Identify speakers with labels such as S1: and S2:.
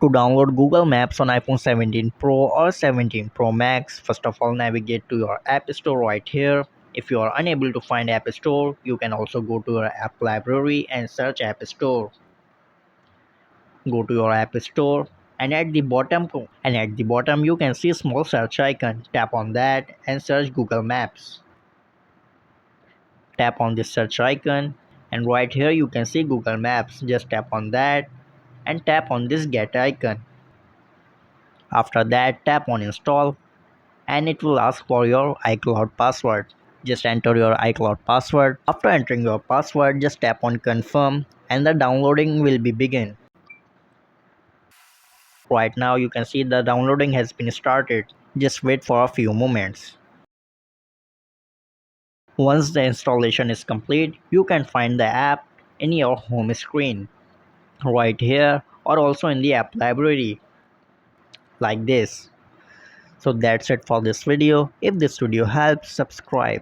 S1: To download Google Maps on iPhone 17 Pro or 17 Pro Max, first of all navigate to your App Store right here. If you are unable to find App Store, you can also go to your app library and search App Store. Go to your App Store and at the bottom you can see a small search icon. Tap on that and search Google Maps. Tap on this search icon and right here you can see Google Maps. Just tap on that and tap on this get icon. After that, tap on install and it will ask for your iCloud password. Just enter your iCloud password. After entering your password, just tap on confirm and the downloading will be begin. Right now you can see the downloading has been started. Just wait for a few moments. Once the installation is complete, you can find the app in your home screen right here or also in the app library like this. So that's it for this video. If this video helps, subscribe.